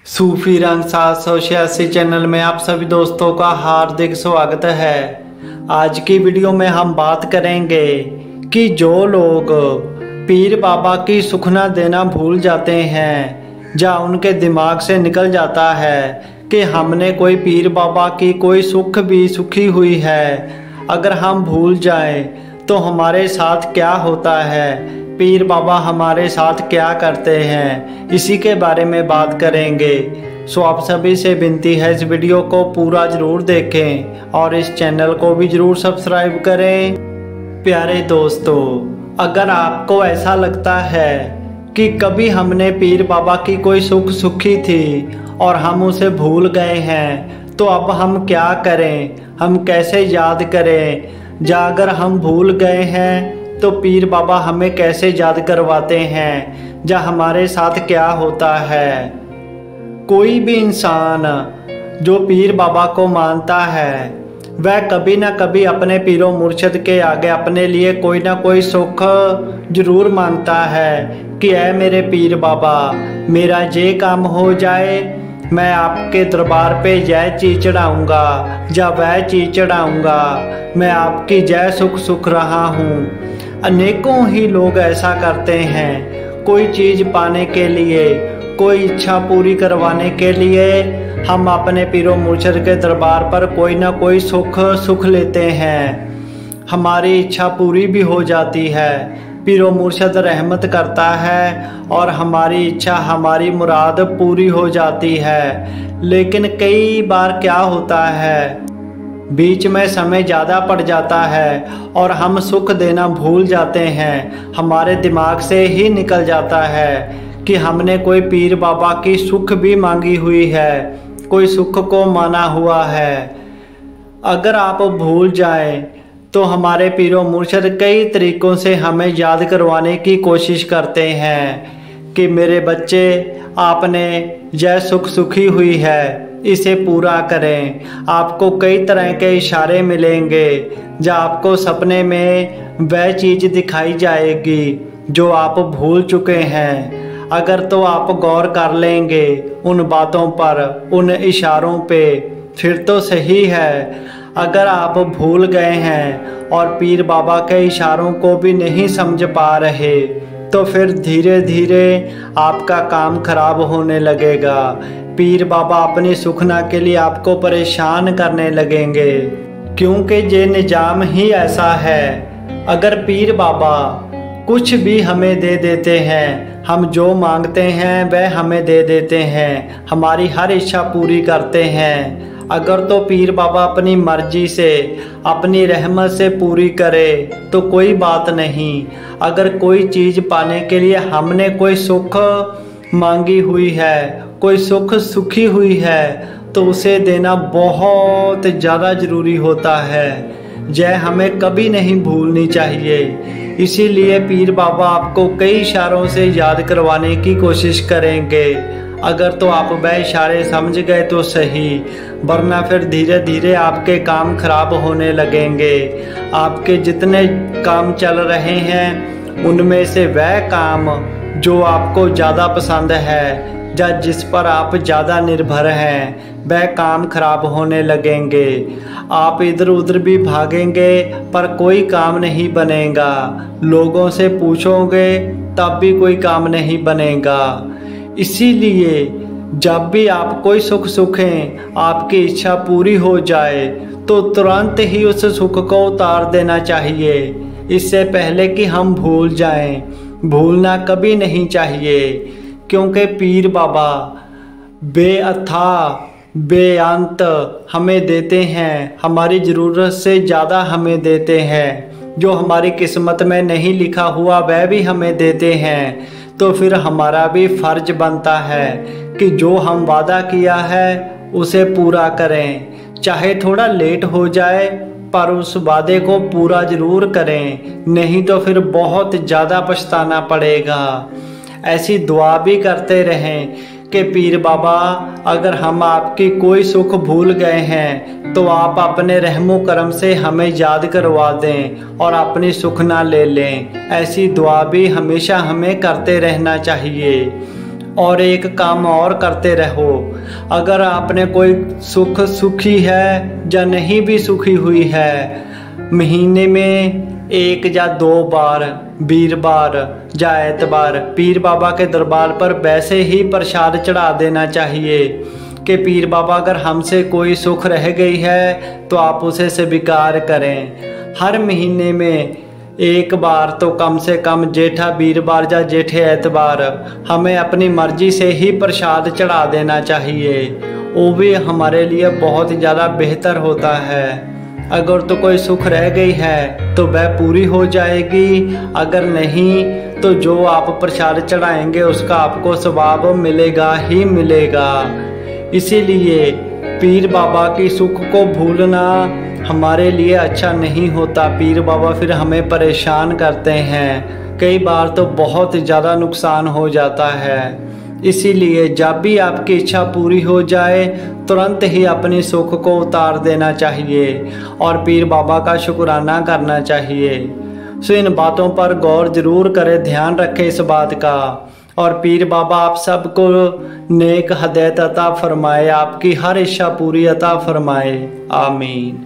सूफी रंग 786 चैनल में आप सभी दोस्तों का हार्दिक स्वागत है। आज की वीडियो में हम बात करेंगे कि जो लोग पीर बाबा की सुखना देना भूल जाते हैं या उनके दिमाग से निकल जाता है कि हमने कोई पीर बाबा की कोई सुख भी सुखी हुई है, अगर हम भूल जाएं तो हमारे साथ क्या होता है, पीर बाबा हमारे साथ क्या करते हैं, इसी के बारे में बात करेंगे। सो आप सभी से विनती है इस वीडियो को पूरा ज़रूर देखें और इस चैनल को भी ज़रूर सब्सक्राइब करें। प्यारे दोस्तों, अगर आपको ऐसा लगता है कि कभी हमने पीर बाबा की कोई सुख सुखी थी और हम उसे भूल गए हैं, तो अब हम क्या करें, हम कैसे याद करें, या अगर हम भूल गए हैं तो पीर बाबा हमें कैसे याद करवाते हैं, या हमारे साथ क्या होता है। कोई भी इंसान जो पीर बाबा को मानता है वह कभी ना कभी अपने पीरों मुर्शद के आगे अपने लिए कोई ना कोई सुख जरूर मांगता है कि ऐ मेरे पीर बाबा, मेरा ये काम हो जाए, मैं आपके दरबार पे यह चीज़ चढ़ाऊँगा या वह चीज़ चढ़ाऊँगा, मैं आपकी जय सुख सुख रहा हूँ। अनेकों ही लोग ऐसा करते हैं, कोई चीज़ पाने के लिए, कोई इच्छा पूरी करवाने के लिए हम अपने पीरों मुर्शद के दरबार पर कोई ना कोई सुख लेते हैं। हमारी इच्छा पूरी भी हो जाती है, पीरों मुर्शद रहमत करता है और हमारी इच्छा हमारी मुराद पूरी हो जाती है। लेकिन कई बार क्या होता है, बीच में समय ज़्यादा पड़ जाता है और हम सुख देना भूल जाते हैं, हमारे दिमाग से ही निकल जाता है कि हमने कोई पीर बाबा की सुख भी मांगी हुई है, कोई सुख को माना हुआ है। अगर आप भूल जाएं तो हमारे पीरों मुर्शद कई तरीक़ों से हमें याद करवाने की कोशिश करते हैं कि मेरे बच्चे, आपने यह सुख सुखी हुई है, इसे पूरा करें। आपको कई तरह के इशारे मिलेंगे या आपको सपने में वह चीज़ दिखाई जाएगी जो आप भूल चुके हैं। अगर तो आप गौर कर लेंगे उन बातों पर, उन इशारों पे, फिर तो सही है। अगर आप भूल गए हैं और पीर बाबा के इशारों को भी नहीं समझ पा रहे, तो फिर धीरे धीरे आपका काम खराब होने लगेगा। पीर बाबा अपनी सुखना के लिए आपको परेशान करने लगेंगे, क्योंकि ये निजाम ही ऐसा है। अगर पीर बाबा कुछ भी हमें दे देते हैं, हम जो मांगते हैं वह हमें दे देते हैं, हमारी हर इच्छा पूरी करते हैं। अगर तो पीर बाबा अपनी मर्जी से, अपनी रहमत से पूरी करे तो कोई बात नहीं। अगर कोई चीज़ पाने के लिए हमने कोई सुख मांगी हुई है, कोई सुख सुखी हुई है, तो उसे देना बहुत ज़्यादा ज़रूरी होता है। यह हमें कभी नहीं भूलनी चाहिए। इसीलिए पीर बाबा आपको कई इशारों से याद करवाने की कोशिश करेंगे। अगर तो आप वह इशारे समझ गए तो सही, वरना फिर धीरे धीरे आपके काम खराब होने लगेंगे। आपके जितने काम चल रहे हैं उनमें से वह काम जो आपको ज़्यादा पसंद है या जिस पर आप ज़्यादा निर्भर हैं, वह काम खराब होने लगेंगे। आप इधर उधर भी भागेंगे पर कोई काम नहीं बनेगा, लोगों से पूछोगे तब भी कोई काम नहीं बनेगा। इसीलिए जब भी आप कोई सुख सुखें, आपकी इच्छा पूरी हो जाए, तो तुरंत ही उस सुख को उतार देना चाहिए, इससे पहले कि हम भूल जाएं। भूलना कभी नहीं चाहिए, क्योंकि पीर बाबा बेअथा बेअंत हमें देते हैं, हमारी ज़रूरत से ज़्यादा हमें देते हैं। जो हमारी किस्मत में नहीं लिखा हुआ वह भी हमें देते हैं। तो फिर हमारा भी फ़र्ज बनता है कि जो हम वादा किया है उसे पूरा करें, चाहे थोड़ा लेट हो जाए पर उस वादे को पूरा ज़रूर करें, नहीं तो फिर बहुत ज़्यादा पछताना पड़ेगा। ऐसी दुआ भी करते रहें कि पीर बाबा, अगर हम आपकी कोई सुख भूल गए हैं तो आप अपने रहमो करम से हमें याद करवा दें और अपनी सुखना ले लें। ऐसी दुआ भी हमेशा हमें करते रहना चाहिए। और एक काम और करते रहो। अगर आपने कोई सुखी है या नहीं भी सुखी हुई है, महीने में 1 या 2 बार वीरवार या एतवार पीर बाबा के दरबार पर वैसे ही प्रसाद चढ़ा देना चाहिए कि पीर बाबा अगर हमसे कोई सुख रह गई है तो आप उसे स्वीकार करें। हर महीने में 1 बार तो कम से कम जेठा वीरवार या जेठे एतवार हमें अपनी मर्जी से ही प्रसाद चढ़ा देना चाहिए। वो भी हमारे लिए बहुत ज़्यादा बेहतर होता है। अगर तो कोई सुख रह गई है तो वह पूरी हो जाएगी, अगर नहीं तो जो आप प्रसाद चढ़ाएंगे उसका आपको सवाब मिलेगा ही मिलेगा। इसीलिए पीर बाबा की सुख को भूलना हमारे लिए अच्छा नहीं होता। पीर बाबा फिर हमें परेशान करते हैं, कई बार तो बहुत ज़्यादा नुकसान हो जाता है। इसीलिए जब भी आपकी इच्छा पूरी हो जाए तुरंत ही अपनी सुख को उतार देना चाहिए और पीर बाबा का शुक्राना करना चाहिए। सो इन बातों पर गौर जरूर करें, ध्यान रखें इस बात का। और पीर बाबा आप सबको नेक हदायत अता फरमाए, आपकी हर इच्छा पूरी अता फरमाए। आमीन।